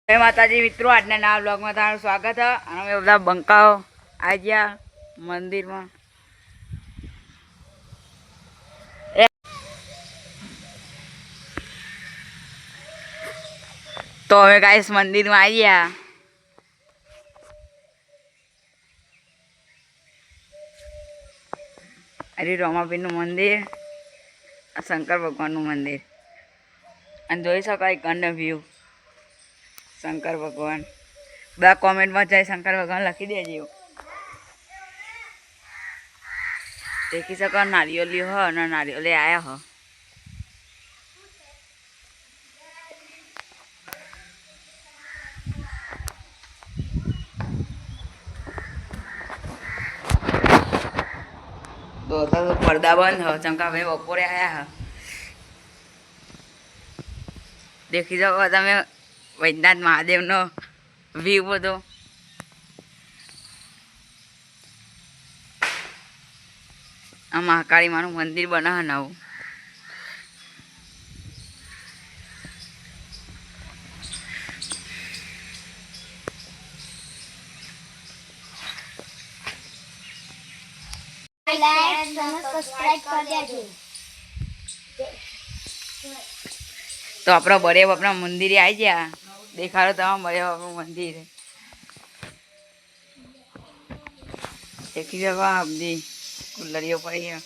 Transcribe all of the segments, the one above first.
જય માતાજી મિત્રો, આજના નવા બ્લોગમાં તમારું સ્વાગત છે. અને અમે બધા બંકાઓ આવ્યા મંદિરમાં. તો અમે ગાઈસ મંદિરમાં આવ્યા. અરે રોમાપીરનું મંદિર, શંકર ભગવાનનું મંદિર, અને જોઈ શકાય કંડ વ્યૂ શંકર ભગવાન. બધા કોમેન્ટમાં જય શંકર ભગવાન લખી દેજો. દેખી શકો નારિયેલી હો અને નારિયેલી આયા હો. તો પડદા બંધ હો, ચંકાભાઈ બપોરે આયા હા. દેખી શકો તમે વૈદ્યનાથ મહાદેવનો વ્યૂ બધો. આ મહાકાળી માનું મંદિર બનાવે નવું. તો આપણા બળે બાપના મંદિરે આવી ગયા. દેખાડો તમારા બળે બાપનું મંદિર. દેખી શકો આ બધી કુલરીઓ પડી.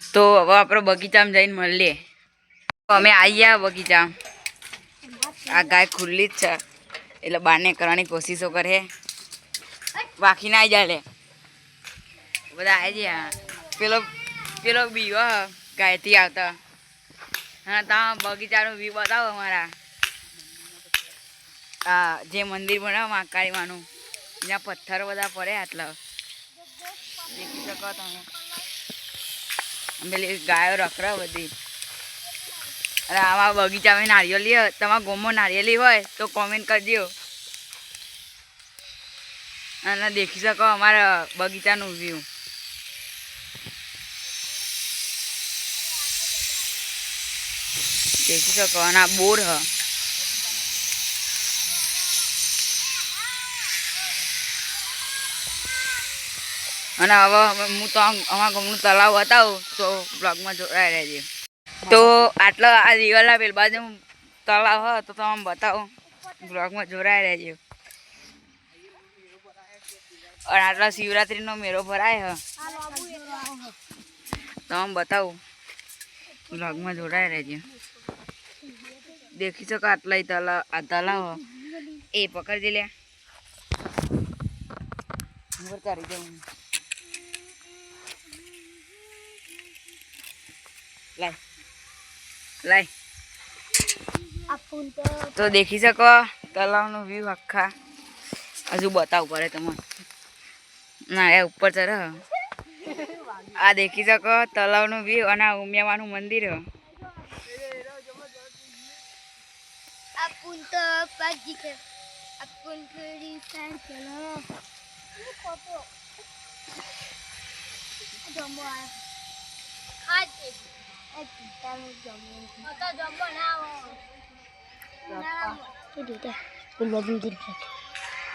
તો હવે આપણે બગીચામાં જઈને મળીએ. અમે આવી ગયા બગીચા. આ ગાય ખુલ્લી જ છે એટલે બહારને કરવાની કોશિશો કરે. વાખી ના આવી જાય લે બધા આવી ગયા. પેલો બીવો ગાયથી આવતા. હા, ત્યાં બગીચાનો વ્યૂ બતાવો અમારા. હા, જે મંદિર બનાવો મહાકાળી માનું, એના પથ્થરો બધા પડે આટલા દેખી શકો તમે. પેલી ગાયો રખડા બધી. અને આમાં બગીચામાં નારિયેલી હોય, તમારા ગામમાં નારિયેલી હોય તો કોમેન્ટ કરજો. અને દેખી શકો અમારા બગીચાનું વ્યૂ. દેખી શકો. અને આ બોર હ. અને હવે હું તો અમારા ગામનું તળાવ બતાવું તો બ્લોગમાં જોડાઈ રહેજો. તો આટલો આ દિવાલા પેલ બાજુ તળાવ હોય તો તમે બતાવો, બ્લોગમાં જોડાઈ રહેજો. અને આટલા શિવરાત્રીનો મેળો ભરાય હ, તમે બતાવો, બ્લોગમાં જોડાઈ રહેજો. દેખી શકો આટલા તળાવ. આ તળાવ એ પકડજે લે ચારી જવું. લાય લાય. તો દેખી શકો તળાવનો વ્યૂ આખા. હજુ બતાવવું પડે તમને. ના એ ઉપર ચડે. આ દેખી શકો તળાવનો વ્યૂ અને આ ઉમિયામાનું મંદિર.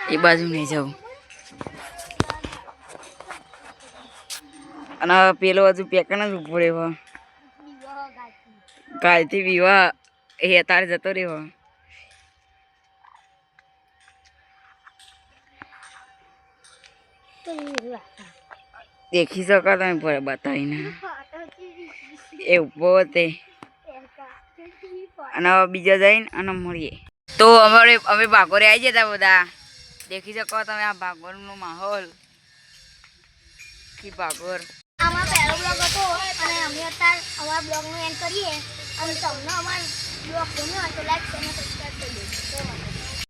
એ બાજુ નહીં જવું. અને પેલો હજુ પેકન જ ઉભો રહ્યો. ગાયથી વિવાહ એ અત્યારે જતો રહ્યો. દેખી શકો તમે બતાવીને એ ઉભો તે. અને હવે બીજા જઈને અને મળીએ. તો અમે ભાગોરે આવી જતા બધા. દેખી શકો તમે આ ભાગોરનો માહોલ. ભાગોર આમાં પહેલો બ્લોગ હતો અને અમે અત્યારે અમારા બ્લોગનું એન્ડ કરીએ. અને તમને અમારો બ્લોગ ગમ્યો હોય તો લાઈક